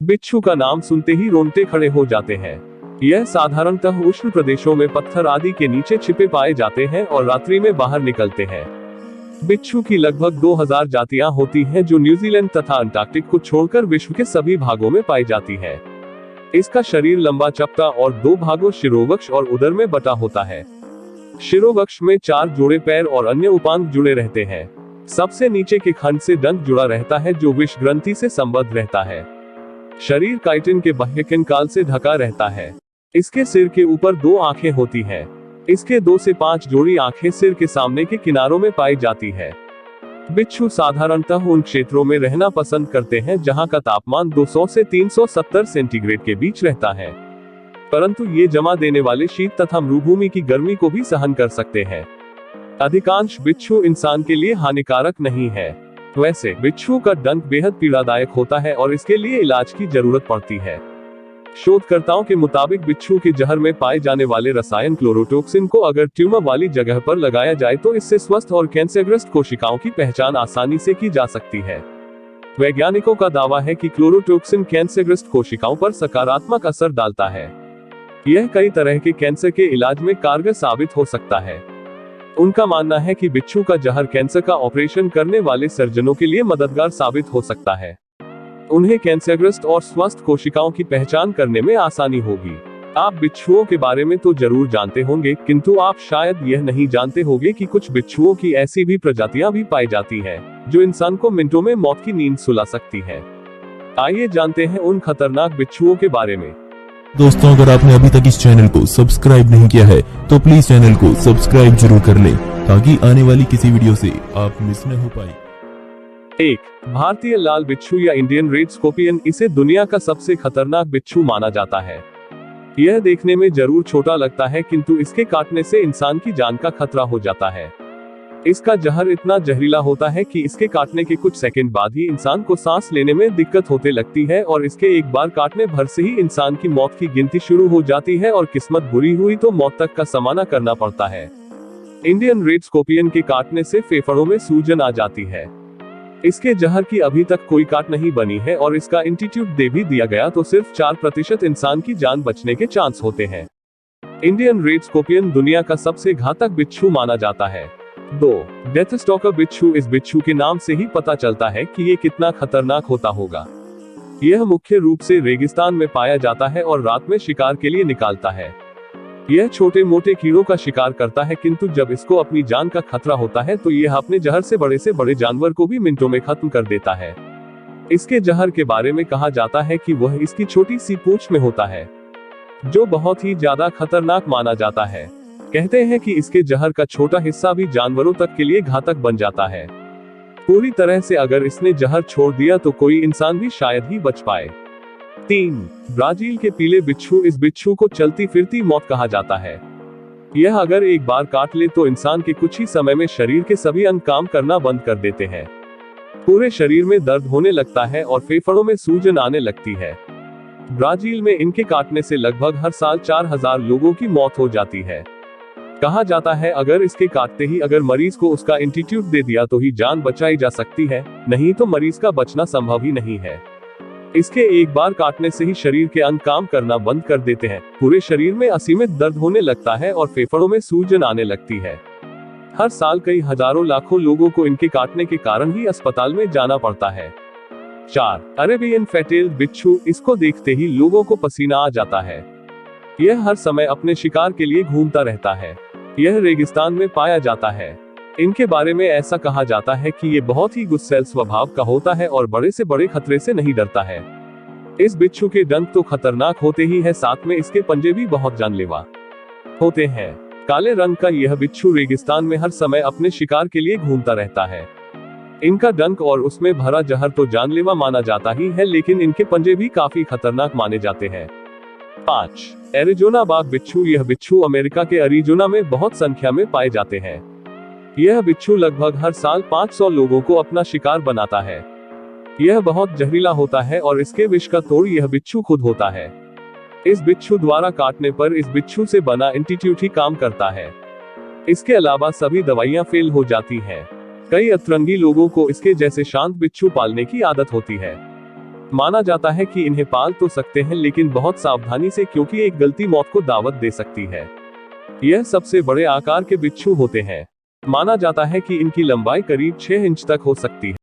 बिच्छू का नाम सुनते ही रोंगटे खड़े हो जाते हैं। यह साधारणतः उष्ण प्रदेशों में पत्थर आदि के नीचे छिपे पाए जाते हैं और रात्रि में बाहर निकलते हैं। बिच्छू की लगभग 2000 जातियां होती हैं जो न्यूजीलैंड तथा अंटार्कटिक को छोड़कर विश्व के सभी भागों में पाई जाती है। इसका शरीर लंबा चपटा और दो भागों शिरोवक्ष और उदर में बटा होता है। शिरोवक्ष में 4 जोड़े पैर और अन्य उपांग जुड़े रहते हैं। सबसे नीचे के खंड से डंक जुड़ा रहता है जो विष ग्रंथि से संबद्ध रहता है। शरीर काइटिन के बाह्यकंकाल से ढका रहता है। इसके सिर के ऊपर 2 आंखें होती हैं। इसके 2 से 5 जोड़ी आंखें सिर के सामने के किनारों में पाई जाती है। बिच्छू साधारणतः उन क्षेत्रों में रहना पसंद करते हैं जहां का तापमान 200 से 370 सेंटीग्रेड के बीच रहता है, परंतु ये जमा देने वाले शीत तथा मरुभूमि की गर्मी को भी सहन कर सकते हैं। अधिकांश बिच्छू इंसान के लिए हानिकारक नहीं है। वैसे बिच्छू का डंक बेहद पीड़ादायक होता है और इसके लिए इलाज की जरूरत पड़ती है। शोधकर्ताओं के मुताबिक बिच्छू के जहर में पाए जाने वाले रसायन क्लोरोटॉक्सिन को अगर ट्यूमर वाली जगह पर लगाया जाए तो इससे स्वस्थ और कैंसरग्रस्त कोशिकाओं की पहचान आसानी से की जा सकती है। वैज्ञानिकों का दावा है कि क्लोरोटॉक्सिन कैंसरग्रस्त कोशिकाओं पर सकारात्मक असर डालता है। यह कई तरह के कैंसर के इलाज में कारगर साबित हो सकता है। उनका मानना है कि बिच्छू का जहर कैंसर का ऑपरेशन करने वाले सर्जनों के लिए मददगार साबित हो सकता है। उन्हें कैंसरग्रस्त और स्वस्थ कोशिकाओं की पहचान करने में आसानी होगी। आप बिच्छुओं के बारे में तो जरूर जानते होंगे, किंतु आप शायद यह नहीं जानते होंगे कि कुछ बिच्छुओं की ऐसी भी प्रजातियां भी पाई जाती हैं, जो इंसान को मिनटों में मौत की नींद सुला सकती हैं। आइए जानते हैं उन खतरनाक बिच्छुओं के बारे में। दोस्तों, अगर आपने अभी तक इस चैनल को सब्सक्राइब नहीं किया है तो प्लीज चैनल को सब्सक्राइब जरूर कर लें ताकि आने वाली किसी वीडियो से आप मिस न हो पाए। 1. भारतीय लाल बिच्छू या इंडियन रेड स्कॉर्पियन। इसे दुनिया का सबसे खतरनाक बिच्छू माना जाता है। यह देखने में जरूर छोटा लगता है, किंतु इसके काटने से इंसान की जान का खतरा हो जाता है। इसका जहर इतना जहरीला होता है कि इसके काटने के कुछ सेकंड बाद ही इंसान को सांस लेने में दिक्कत होने लगती है और इसके एक बार काटने भर से ही इंसान की मौत की गिनती शुरू हो जाती है और किस्मत बुरी हुई तो मौत तक का सामना करना पड़ता है। इंडियन रेड स्कॉर्पियन के काटने से फेफड़ों में सूजन आ जाती है। इसके जहर की अभी तक कोई काट नहीं बनी है और इसका एंटीट्यूड दे भी दिया गया तो सिर्फ 4% इंसान की जान बचने के चांस होते हैं। इंडियन रेड स्कॉर्पियन दुनिया का सबसे घातक बिच्छू माना जाता है। 2. डेथ स्टॉकर बिच्छू। इस बिच्छू के नाम से ही पता चलता है कि ये कितना खतरनाक होता होगा। यह मुख्य रूप से रेगिस्तान में पाया जाता है और रात में शिकार के लिए निकालता है। यह छोटे मोटे कीड़ों का शिकार करता है, किंतु जब इसको अपनी जान का खतरा होता है तो यह अपने जहर से बड़े जानवर को भी मिनटों में खत्म कर देता है। इसके जहर के बारे में कहा जाता है कि वह इसकी छोटी सी पूंछ में होता है, जो बहुत ही ज्यादा खतरनाक माना जाता है। कहते हैं कि इसके जहर का छोटा हिस्सा भी जानवरों तक के लिए घातक बन जाता है। पूरी तरह से अगर इसने जहर छोड़ दिया तो कोई इंसान भी शायद ही बच पाए। 3. ब्राजील के पीले बिच्छू। इस बिच्छू को चलती फिरती मौत कहा जाता है। यह अगर एक बार काट ले तो इंसान के कुछ ही समय में शरीर के सभी अंग काम करना बंद कर देते हैं। पूरे शरीर में दर्द होने लगता है और फेफड़ों में सूजन आने लगती है। ब्राजील में इनके काटने से लगभग हर साल 4000 लोगों की मौत हो जाती है। कहा जाता है अगर इसके काटते ही अगर मरीज को उसका एंटीट्यूड दे दिया तो ही जान बचाई जा सकती है, नहीं तो मरीज का बचना संभव ही नहीं है। इसके एक बार काटने से ही शरीर के अंग काम करना बंद कर देते हैं, पूरे शरीर में असीमित दर्द होने लगता है और फेफड़ों में सूजन आने लगती है। हर साल कई हजारों लाखों लोगों को इनके काटने के कारण ही अस्पताल में जाना पड़ता है। 4. अरेबियन फैटेल बिच्छू। इसको देखते ही लोगों को पसीना आ जाता है। यह हर समय अपने शिकार के लिए घूमता रहता है। यह रेगिस्तान में पाया जाता है। इनके बारे में ऐसा कहा जाता है कि ये बहुत ही गुस्सैल स्वभाव का होता है और बड़े से बड़े खतरे से नहीं डरता है। इस बिच्छू के डंक तो खतरनाक होते ही है, साथ में इसके पंजे भी बहुत जानलेवा होते हैं। काले रंग का यह बिच्छू रेगिस्तान में हर समय अपने शिकार के लिए घूमता रहता है। इनका डंक और उसमें भरा जहर तो जानलेवा माना जाता ही है, लेकिन इनके पंजे भी काफी खतरनाक माने जाते हैं। 5. एरिजोना बाघ बिच्छू। यह बिच्छू अमेरिका के अरिजोना में बहुत संख्या में पाए जाते हैं। यह बिच्छू लगभग हर साल 500 लोगों को अपना शिकार बनाता है। यह बहुत जहरीला होता है और इसके विष का तोड़ यह बिच्छू खुद होता है। इस बिच्छू द्वारा काटने पर इस बिच्छू से बना एंटीट्यूड ही काम करता है। इसके अलावा सभी दवाइयां फेल हो जाती हैं। कई अतरंगी लोगों को इसके जैसे शांत बिच्छू पालने की आदत होती है। माना जाता है कि इन्हें पाल तो सकते हैं लेकिन बहुत सावधानी से, क्योंकि एक गलती मौत को दावत दे सकती है। यह सबसे बड़े आकार के बिच्छू होते हैं। माना जाता है कि इनकी लंबाई करीब 6 इंच तक हो सकती है।